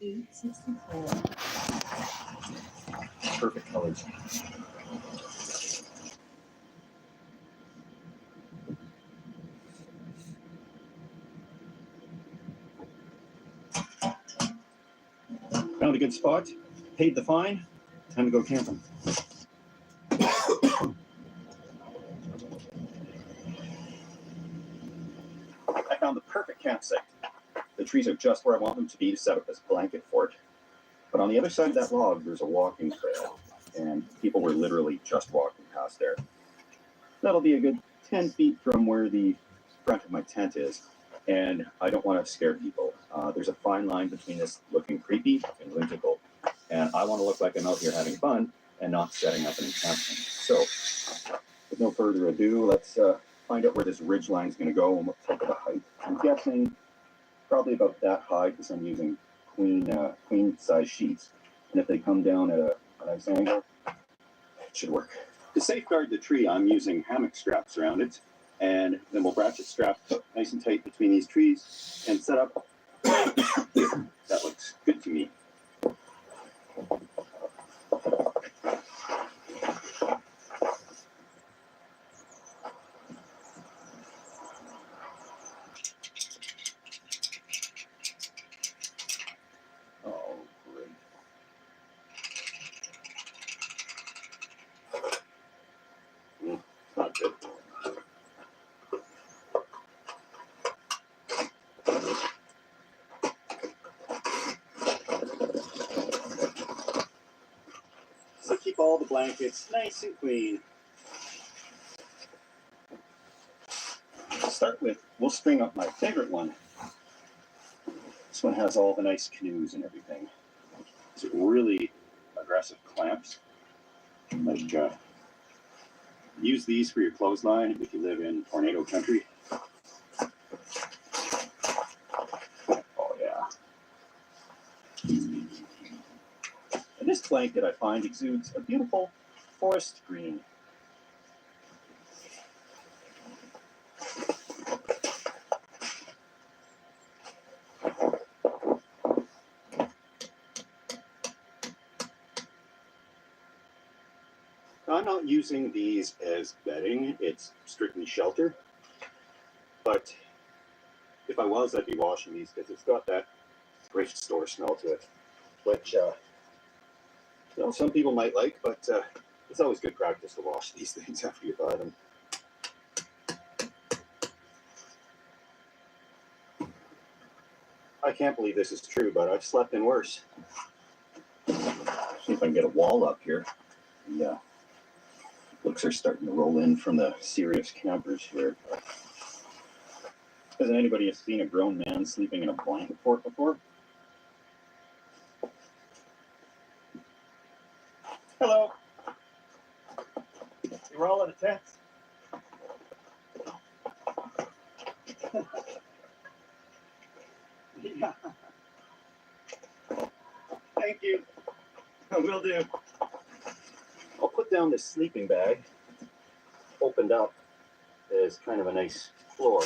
864. Perfect colors. Found a good spot, paid the fine, time to go camping. I found the perfect campsite. The trees are just where I want them to be to set up this blanket fort. But on the other side of that log, there's a walking trail, and people were literally just walking past there. That'll be a good 10 feet from where the front of my tent is, and I don't want to scare people. There's a fine line between this looking creepy and whimsical, and I want to look like I'm out here having fun and not setting up an encampment. So, with no further ado, let's find out where this ridge line is going to go and what type of a height. I'm guessing probably about that high because I'm using queen size sheets, and if they come down at a nice angle, it should work. To safeguard the tree, I'm using hammock straps around it, and then we'll ratchet strap nice and tight between these trees and set up. That looks good to me. Oh, great. Not good. So keep all the blankets nice and clean. To start with, we'll string up my favorite one. This one has all the nice canoes and everything. It's really aggressive clamps. Like, use these for your clothesline if you live in tornado country. Oh yeah. And this blanket, I find, exudes a beautiful forest green. I'm not using these as bedding, it's strictly shelter. But if I was, I'd be washing these because it's got that great store smell to it, which some people might like, but it's always good practice to wash these things after you buy them. I can't believe this is true, but I've slept in worse. See if I can get a wall up here. Yeah. Looks are starting to roll in from the serious campers here. Hasn't anybody seen a grown man sleeping in a blanket fort before? Hello. You were all in a tent? Yeah. Thank you. Will do. I'll put down this sleeping bag, opened up as kind of a nice floor.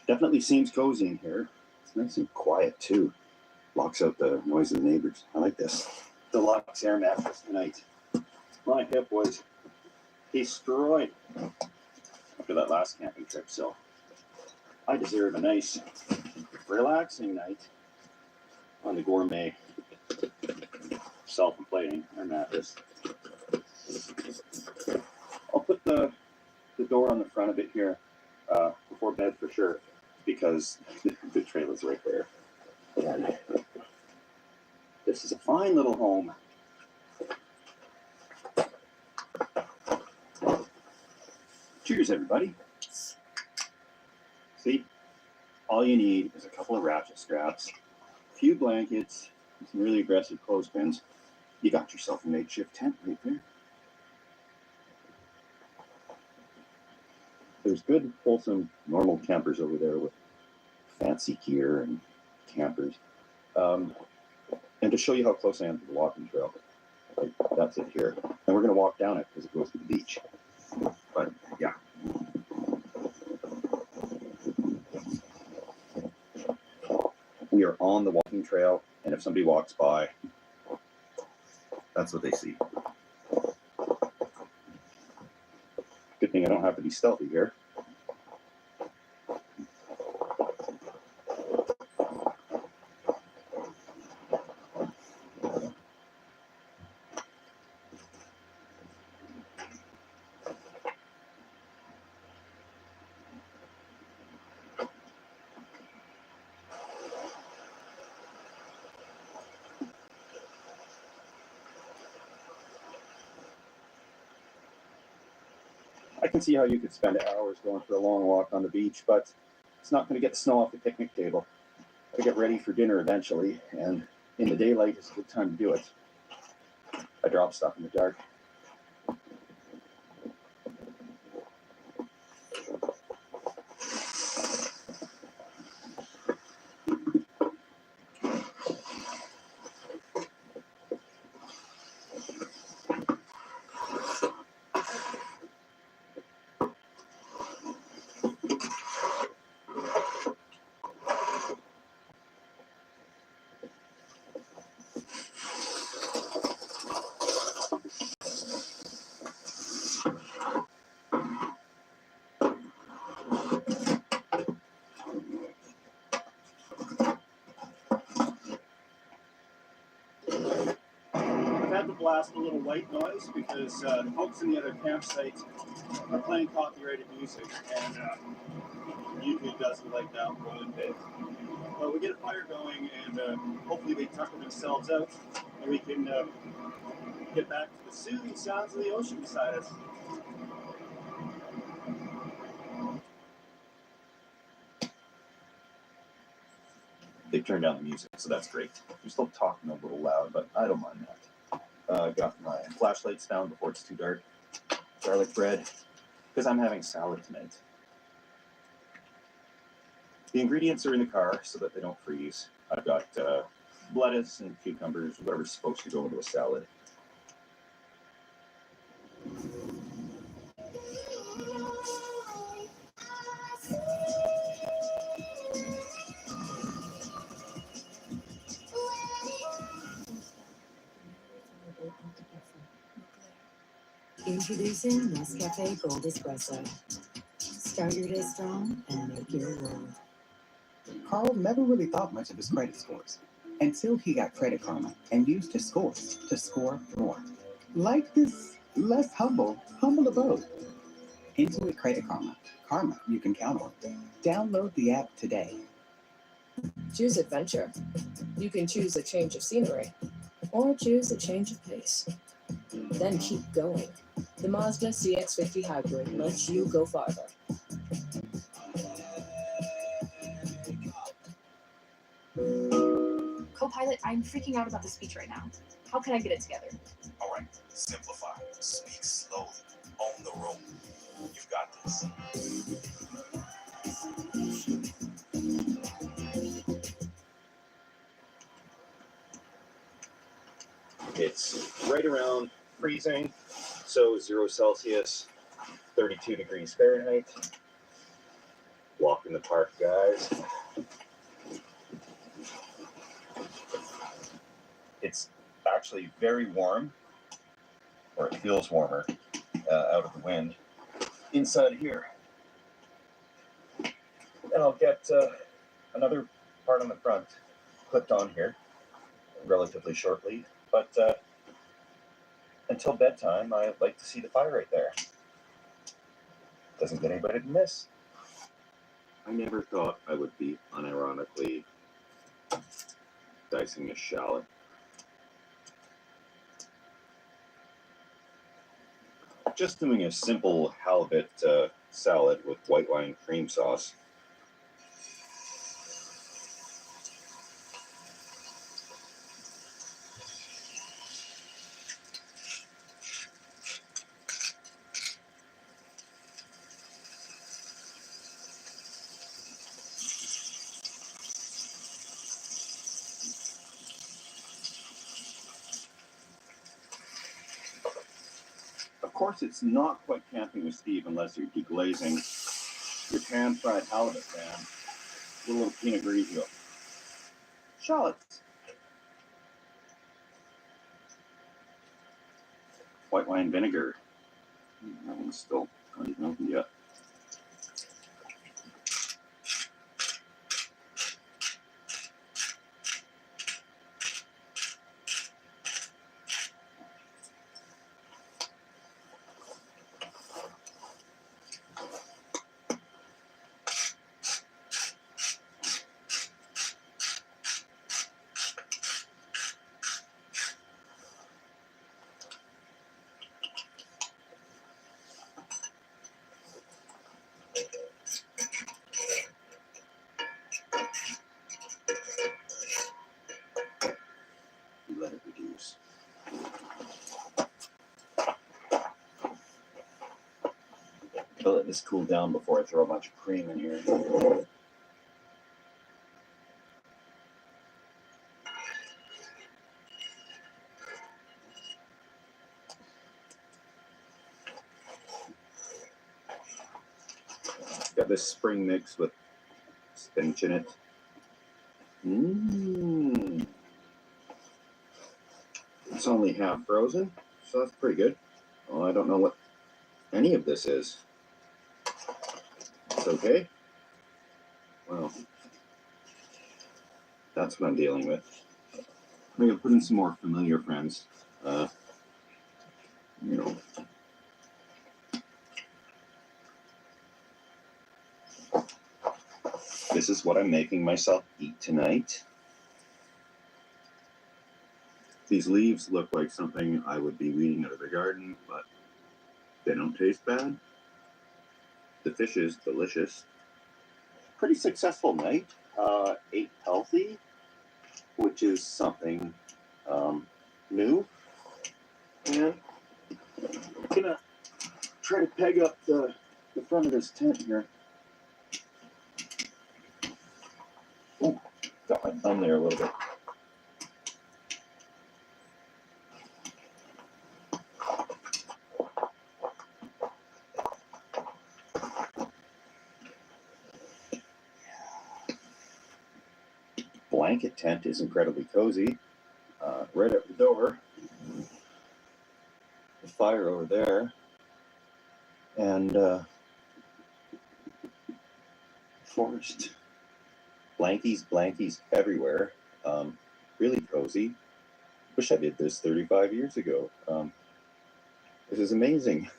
Definitely seems cozy in here. It's nice and quiet too. Locks out the noise of the neighbors. I like this. Deluxe air mattress tonight. My hip was destroyed after that last camping trip, so I deserve a nice, relaxing night on the gourmet self-inflating air mattress. I'll put the door on the front of it here before bed for sure, because the trail is right there. And this is a fine little home. Cheers, everybody. See, all you need is a couple of ratchet straps, a few blankets, and some really aggressive clothespins. You got yourself a makeshift tent right there. There's good, wholesome, normal campers over there with fancy gear and campers. And to show you how close I am to the walking trail, like, that's it here. And we're going to walk down it because it goes to the beach. But yeah, We are on the walking trail, and if somebody walks by, that's what they see. Good thing I don't have to be stealthy here. I can see how you could spend hours going for a long walk on the beach, but it's not going to get the snow off the picnic table. I get ready for dinner eventually, and in the daylight is a good time to do it. I drop stuff in the dark. I've had to blast a little white noise because the folks in the other campsite are playing copyrighted music, and YouTube doesn't like that one bit. But we get a fire going, and hopefully they tucker themselves out, and we can get back to the soothing sounds of the ocean beside us. They've turned down the music, so that's great. They're still talking a little loud, but I don't mind that. Got my flashlights down before it's too dark. Garlic bread, because I'm having salad tonight. The ingredients are in the car so that they don't freeze. I've got lettuce and cucumbers, whatever's supposed to go into a salad. Introducing Nescafe Gold Espresso. Start your day strong and make your world. Carl never really thought much of his credit scores until he got Credit Karma and used his scores to score more. Like this less humble abode. Intuit Credit Karma. Karma you can count on. Download the app today. Choose adventure. You can choose a change of scenery, or choose a change of pace. Then keep going. The Mazda CX-50 Hybrid lets you go farther. Co-pilot, I'm freaking out about the speech right now. How can I get it together? All right, simplify. Speak slowly. Own the room. You've got this. It's right around freezing, so 0 Celsius, 32 degrees Fahrenheit. Walk in the park, guys. It's actually very warm, or it feels warmer out of the wind inside here. And I'll get another part on the front clipped on here relatively shortly, but until bedtime, I like to see the fire right there. Doesn't get anybody to miss. I never thought I would be unironically dicing a shallot. Just doing a simple halibut salad with white wine cream sauce. Of course, it's not quite camping with Steve unless you're deglazing your pan-fried halibut pan with a little Pinot Grigio. shallots. White wine vinegar. That one's still not even opened yet. Let it reduce. I'll let this cool down before I throw a bunch of cream in here. Got this spring mix with spinach in it. It's only half frozen, so that's pretty good. Well, I don't know what any of this is. It's okay. Well, that's what I'm dealing with. I'm gonna put in some more familiar friends. You know. This is what I'm making myself eat tonight. These leaves look like something I would be weeding out of the garden, but they don't taste bad. The fish is delicious. Pretty successful night. Ate healthy, which is something new. And I'm gonna try to peg up the front of this tent here. Ooh, got my thumb there a little bit. Blanket tent is incredibly cozy. Right at the door. The fire over there. And forest. Blankies everywhere. Really cozy. Wish I did this 35 years ago. This is amazing.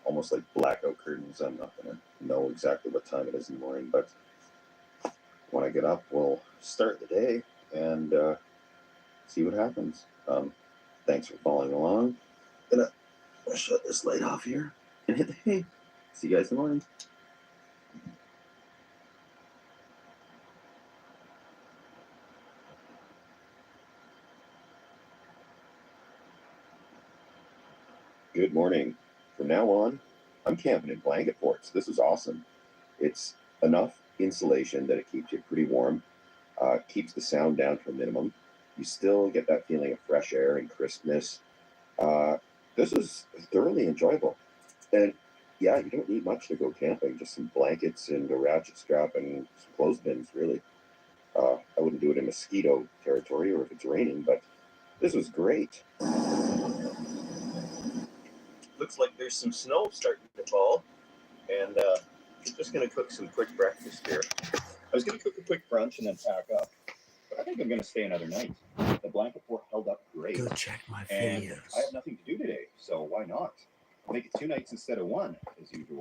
Almost like blackout curtains. I'm not going to know exactly what time it is in the morning, but when I get up, we'll start the day and see what happens. Thanks for following along. Gonna shut this light off here and hit the hay. See you guys in the morning. Good morning. From now on, I'm camping in blanket forts. This is awesome. It's enough insulation that it keeps you pretty warm, keeps the sound down to a minimum. You still get that feeling of fresh air and crispness. This is thoroughly enjoyable. And yeah, you don't need much to go camping, just some blankets and a ratchet strap and some clothespins, really. I wouldn't do it in mosquito territory or if it's raining, but this was great. Looks like there's some snow starting to fall, and I'm just going to cook some quick breakfast here. I was going to cook a quick brunch and then pack up, but I think I'm going to stay another night. The blanket fort held up great. Go check my And videos. I have nothing to do today, so why not? Make it 2 nights instead of 1, as usual.